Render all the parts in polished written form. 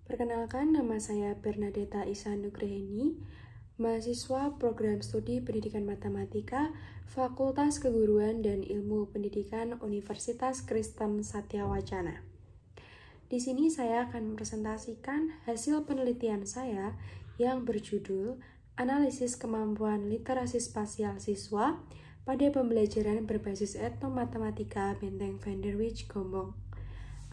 Perkenalkan, nama saya Bernadetta Isa Nugraheni, mahasiswa Program Studi Pendidikan Matematika, Fakultas Keguruan dan Ilmu Pendidikan Universitas Kristen Satya Wacana. Di sini saya akan mempresentasikan hasil penelitian saya yang berjudul Analisis Kemampuan Literasi Spasial Siswa pada Pembelajaran Berbasis Etnomatematika Benteng van der Wijk Gombong.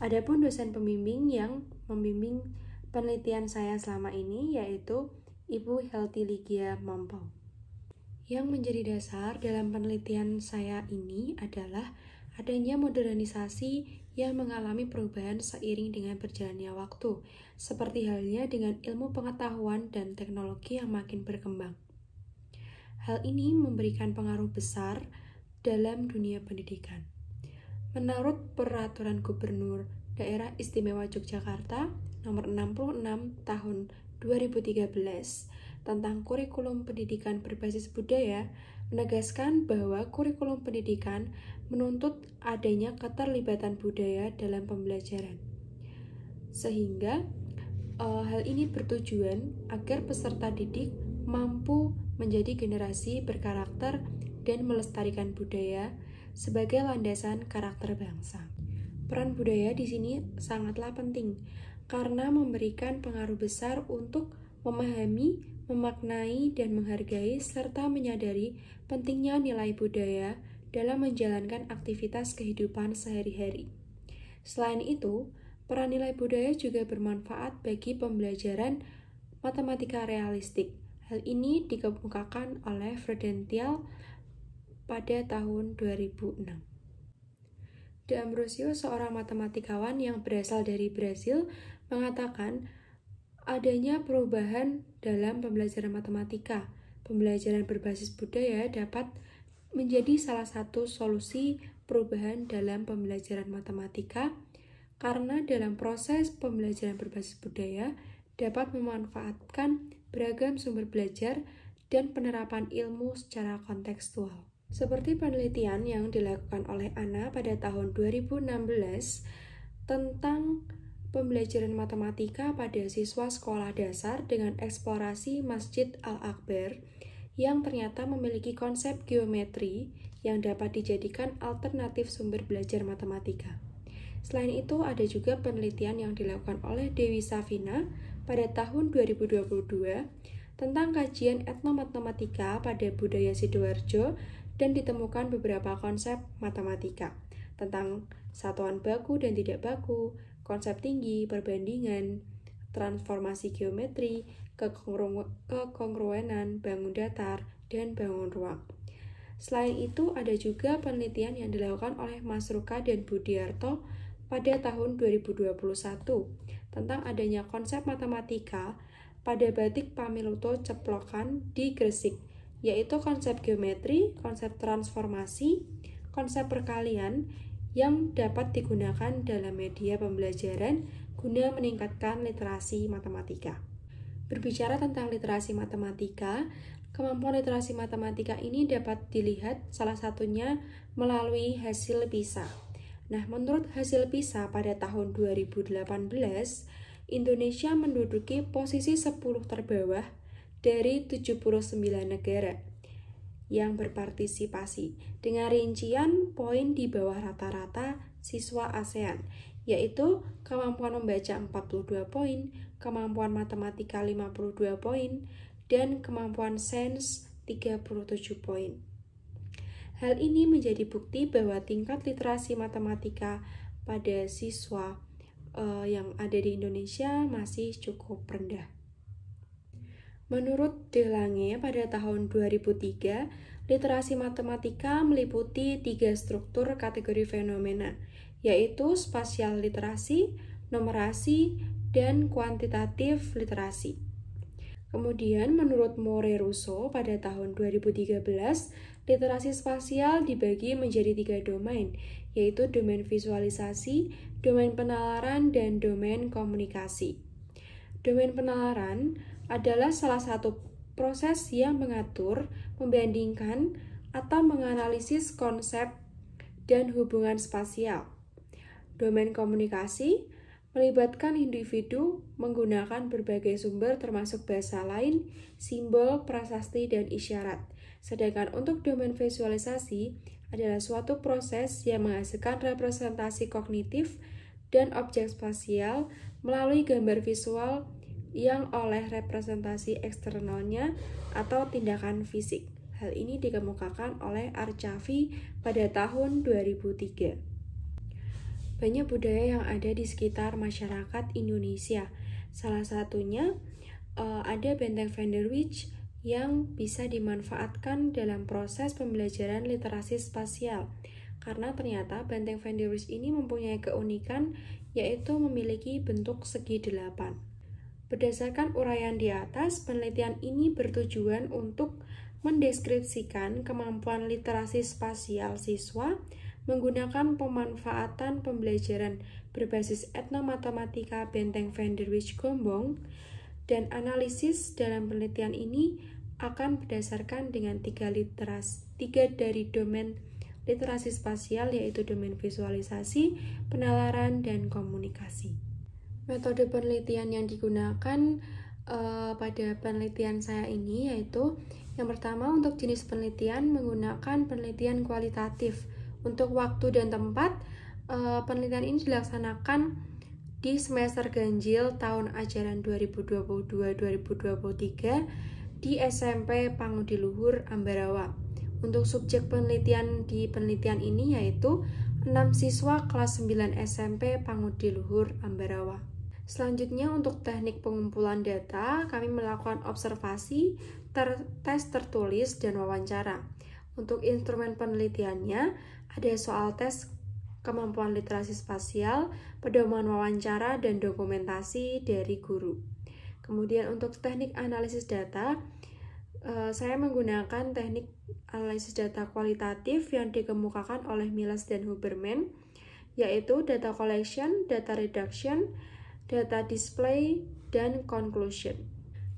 Adapun dosen pembimbing yang membimbing penelitian saya selama ini yaitu Ibu Helty Ligia Mampau. Yang menjadi dasar dalam penelitian saya ini adalah adanya modernisasi yang mengalami perubahan seiring dengan berjalannya waktu, seperti halnya dengan ilmu pengetahuan dan teknologi yang makin berkembang. Hal ini memberikan pengaruh besar dalam dunia pendidikan. Menurut Peraturan Gubernur Daerah Istimewa Yogyakarta Nomor 66 Tahun 2013 tentang Kurikulum Pendidikan Berbasis Budaya menegaskan bahwa kurikulum pendidikan menuntut adanya keterlibatan budaya dalam pembelajaran. Sehingga hal ini bertujuan agar peserta didik mampu menjadi generasi berkarakter dan melestarikan budaya sebagai landasan karakter bangsa. Peran budaya di sini sangatlah penting karena memberikan pengaruh besar untuk memahami, memaknai, dan menghargai serta menyadari pentingnya nilai budaya dalam menjalankan aktivitas kehidupan sehari-hari. Selain itu, peran nilai budaya juga bermanfaat bagi pembelajaran matematika realistik. Hal ini dikemukakan oleh Freudenthal pada tahun 2006. D'Ambrosio, seorang matematikawan yang berasal dari Brasil, mengatakan adanya perubahan dalam pembelajaran matematika. Pembelajaran berbasis budaya dapat menjadi salah satu solusi perubahan dalam pembelajaran matematika karena dalam proses pembelajaran berbasis budaya dapat memanfaatkan beragam sumber belajar dan penerapan ilmu secara kontekstual. Seperti penelitian yang dilakukan oleh Anna pada tahun 2016 tentang pembelajaran matematika pada siswa sekolah dasar dengan eksplorasi Masjid Al-Akbar yang ternyata memiliki konsep geometri yang dapat dijadikan alternatif sumber belajar matematika. Selain itu, ada juga penelitian yang dilakukan oleh Dewi Safina pada tahun 2022 tentang kajian etnomatematika pada budaya Sidoarjo dan ditemukan beberapa konsep matematika tentang satuan baku dan tidak baku, konsep tinggi, perbandingan, transformasi geometri, kekongruenan, bangun datar, dan bangun ruang. Selain itu, ada juga penelitian yang dilakukan oleh Mas Ruka dan Budiarto pada tahun 2021 tentang adanya konsep matematika pada batik Pamiluto Ceplokan di Gresik, yaitu konsep geometri, konsep transformasi, konsep perkalian yang dapat digunakan dalam media pembelajaran guna meningkatkan literasi matematika. Berbicara tentang literasi matematika, kemampuan literasi matematika ini dapat dilihat salah satunya melalui hasil PISA. Nah, menurut hasil PISA pada tahun 2018, Indonesia menduduki posisi 10 terbawah dari 79 negara yang berpartisipasi dengan rincian poin di bawah rata-rata siswa ASEAN, yaitu kemampuan membaca 42 poin, kemampuan matematika 52 poin, dan kemampuan sains 37 poin. Hal ini menjadi bukti bahwa tingkat literasi matematika pada siswa yang ada di Indonesia masih cukup rendah. Menurut De Lange pada tahun 2003, literasi matematika meliputi 3 struktur kategori fenomena, yaitu spasial literasi, numerasi, dan kuantitatif literasi. Kemudian menurut More Russo pada tahun 2013, literasi spasial dibagi menjadi 3 domain, yaitu domain visualisasi, domain penalaran, dan domain komunikasi. Domain penalaran adalah salah satu proses yang mengatur, membandingkan, atau menganalisis konsep dan hubungan spasial. Domain komunikasi melibatkan individu menggunakan berbagai sumber termasuk bahasa lain, simbol, prasasti, dan isyarat. Sedangkan untuk domain visualisasi adalah suatu proses yang menghasilkan representasi kognitif dan objek spasial melalui gambar visual yang oleh representasi eksternalnya atau tindakan fisik. Hal ini dikemukakan oleh Archavi pada tahun 2003. Banyak budaya yang ada di sekitar masyarakat Indonesia. Salah satunya ada Benteng Van der Wijk yang bisa dimanfaatkan dalam proses pembelajaran literasi spasial. Karena ternyata Benteng Van der Wijk ini mempunyai keunikan yaitu memiliki bentuk segi 8. Berdasarkan uraian di atas, penelitian ini bertujuan untuk mendeskripsikan kemampuan literasi spasial siswa menggunakan pemanfaatan pembelajaran berbasis etnomatematika Benteng Van der Wijk Gombong, dan analisis dalam penelitian ini akan berdasarkan dengan tiga dari domain literasi spasial, yaitu domain visualisasi, penalaran, dan komunikasi. Metode penelitian yang digunakan pada penelitian saya ini yaitu yang pertama, untuk jenis penelitian menggunakan penelitian kualitatif. Untuk waktu dan tempat, penelitian ini dilaksanakan di semester ganjil tahun ajaran 2022-2023 di SMP Pangudiluhur, Ambarawa. Untuk subjek penelitian di penelitian ini yaitu 6 siswa kelas 9 SMP Pangudiluhur, Ambarawa. Selanjutnya, untuk teknik pengumpulan data, kami melakukan observasi, tes tertulis, dan wawancara. Untuk instrumen penelitiannya, ada soal tes kemampuan literasi spasial, pedoman wawancara, dan dokumentasi dari guru. Kemudian untuk teknik analisis data, saya menggunakan teknik analisis data kualitatif yang dikemukakan oleh Miles dan Huberman, yaitu data collection, data reduction, data display, dan conclusion.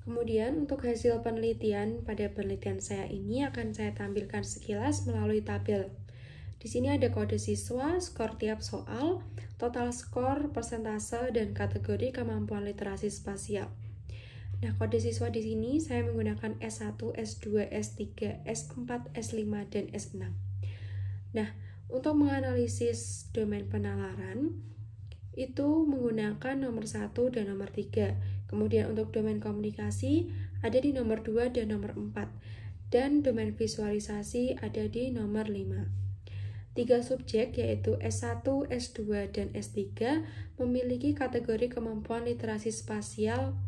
Kemudian untuk hasil penelitian pada penelitian saya ini akan saya tampilkan sekilas melalui tabel. Di sini ada kode siswa, skor tiap soal, total skor, persentase, dan kategori kemampuan literasi spasial. Nah, kode siswa di sini saya menggunakan S1, S2, S3, S4, S5, dan S6. Nah, untuk menganalisis domain penalaran, itu menggunakan nomor 1 dan nomor 3. Kemudian untuk domain komunikasi ada di nomor 2 dan nomor 4. Dan domain visualisasi ada di nomor 5. 3 subjek yaitu S1, S2, dan S3 memiliki kategori kemampuan literasi spasial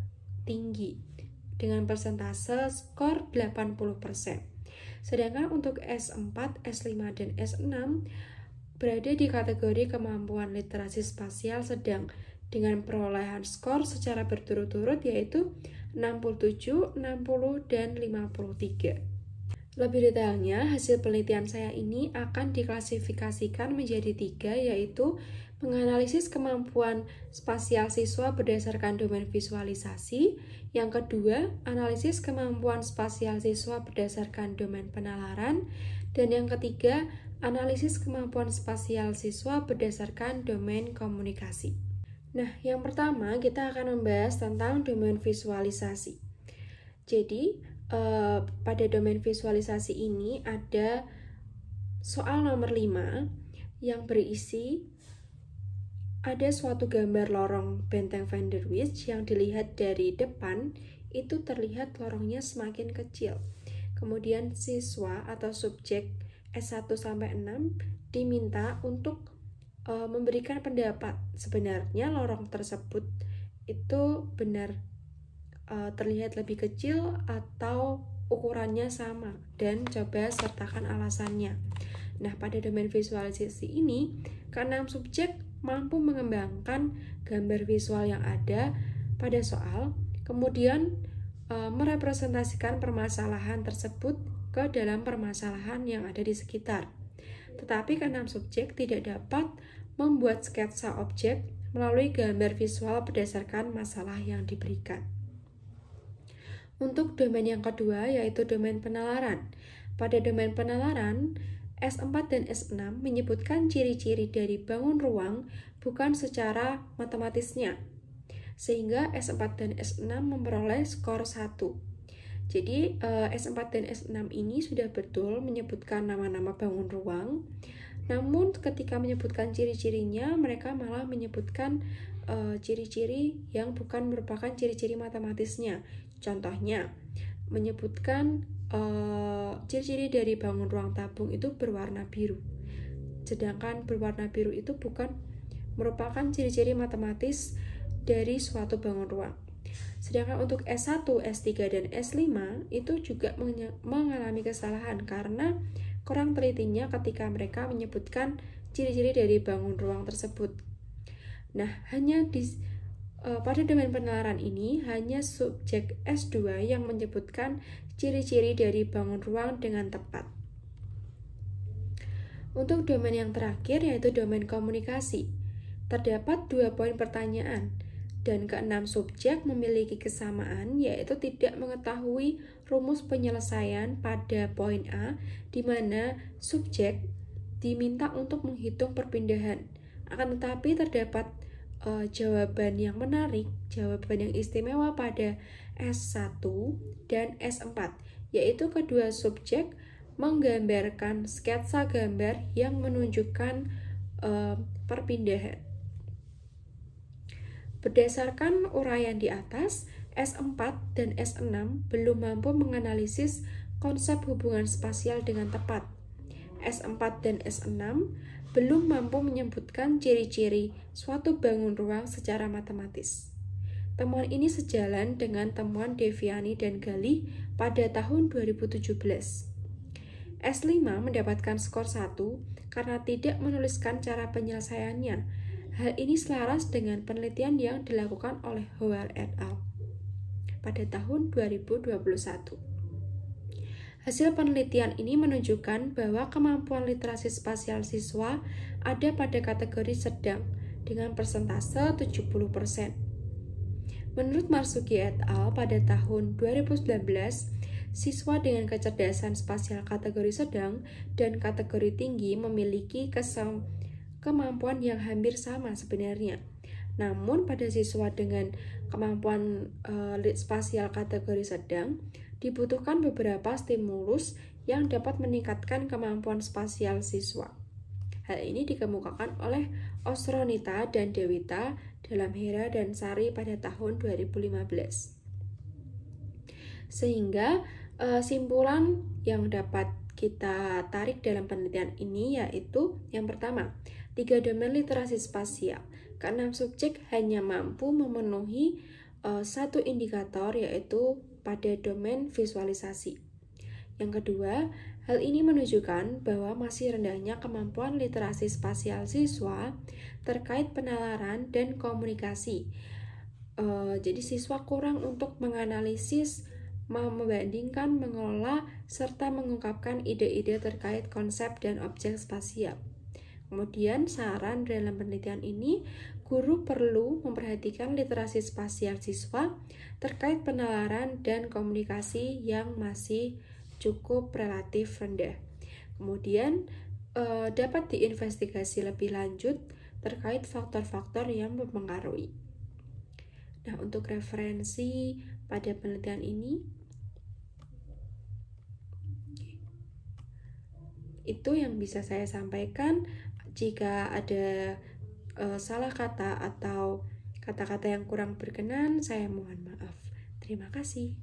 tinggi dengan persentase skor 80%. Sedangkan untuk S4, S5, dan S6 berada di kategori kemampuan literasi spasial sedang dengan perolehan skor secara berturut-turut yaitu 67, 60, dan 53. Lebih detailnya, hasil penelitian saya ini akan diklasifikasikan menjadi 3, yaitu menganalisis kemampuan spasial siswa berdasarkan domain visualisasi. Yang kedua, analisis kemampuan spasial siswa berdasarkan domain penalaran. Dan yang ketiga, analisis kemampuan spasial siswa berdasarkan domain komunikasi. Nah, yang pertama kita akan membahas tentang domain visualisasi. Jadi, pada domain visualisasi ini ada soal nomor 5 yang berisi ada suatu gambar lorong Benteng Van der Wijk yang dilihat dari depan, itu terlihat lorongnya semakin kecil. Kemudian siswa atau subjek S1-6 diminta untuk memberikan pendapat sebenarnya lorong tersebut itu benar terlihat lebih kecil atau ukurannya sama, dan coba sertakan alasannya. Nah, pada domain visualisasi ini, ke-6 subjek mampu mengembangkan gambar visual yang ada pada soal, kemudian merepresentasikan permasalahan tersebut ke dalam permasalahan yang ada di sekitar. Tetapi ke-6 subjek tidak dapat membuat sketsa objek melalui gambar visual berdasarkan masalah yang diberikan. Untuk domain yang kedua yaitu domain penalaran. Pada domain penalaran, S4 dan S6 menyebutkan ciri-ciri dari bangun ruang bukan secara matematisnya, sehingga S4 dan S6 memperoleh skor 1. Jadi S4 dan S6 ini sudah betul menyebutkan nama-nama bangun ruang, namun ketika menyebutkan ciri-cirinya mereka malah menyebutkan ciri-ciri yang bukan merupakan ciri-ciri matematisnya. Contohnya, menyebutkan ciri-ciri dari bangun ruang tabung itu berwarna biru, sedangkan berwarna biru itu bukan merupakan ciri-ciri matematis dari suatu bangun ruang. Sedangkan untuk S1, S3, dan S5 itu juga mengalami kesalahan karena kurang telitinya ketika mereka menyebutkan ciri-ciri dari bangun ruang tersebut. Nah, pada domain penalaran ini hanya subjek S2 yang menyebutkan ciri-ciri dari bangun ruang dengan tepat. Untuk domain yang terakhir yaitu domain komunikasi, terdapat 2 poin pertanyaan dan keenam subjek memiliki kesamaan, yaitu tidak mengetahui rumus penyelesaian pada poin A, di mana subjek diminta untuk menghitung perpindahan. Akan tetapi terdapat jawaban yang menarik, jawaban yang istimewa pada S1 dan S4, yaitu kedua subjek menggambarkan sketsa gambar yang menunjukkan perpindahan. Berdasarkan uraian di atas, S4 dan S6 belum mampu menganalisis konsep hubungan spasial dengan tepat. S4 dan S6 belum mampu menyebutkan ciri-ciri suatu bangun ruang secara matematis. Temuan ini sejalan dengan temuan Deviani dan Galih pada tahun 2017. S5 mendapatkan skor 1 karena tidak menuliskan cara penyelesaiannya. Hal ini selaras dengan penelitian yang dilakukan oleh Howard et al. Pada tahun 2021. Hasil penelitian ini menunjukkan bahwa kemampuan literasi spasial siswa ada pada kategori sedang dengan persentase 70%. Menurut Marzuki et al. Pada tahun 2019, siswa dengan kecerdasan spasial kategori sedang dan kategori tinggi memiliki kemampuan yang hampir sama sebenarnya. Namun pada siswa dengan kemampuan spasial kategori sedang dibutuhkan beberapa stimulus yang dapat meningkatkan kemampuan spasial siswa. Hal ini dikemukakan oleh Osronita dan Dewita dalam Hera dan Sari pada tahun 2015. Sehingga simpulan yang dapat kita tarik dalam penelitian ini yaitu yang pertama, 3 domain literasi spasial. Keenam subjek hanya mampu memenuhi 1 indikator yaitu pada domain visualisasi. Yang kedua, hal ini menunjukkan bahwa masih rendahnya kemampuan literasi spasial siswa terkait penalaran dan komunikasi. Jadi siswa kurang untuk menganalisis, membandingkan, mengelola, serta mengungkapkan ide-ide terkait konsep dan objek spasial. Kemudian saran dalam penelitian ini, guru perlu memperhatikan literasi spasial siswa terkait penalaran dan komunikasi yang masih cukup relatif rendah. Kemudian dapat diinvestigasi lebih lanjut terkait faktor-faktor yang mempengaruhi. Nah, untuk referensi pada penelitian ini, itu yang bisa saya sampaikan. Jika ada salah kata atau kata-kata yang kurang berkenan, saya mohon maaf. Terima kasih.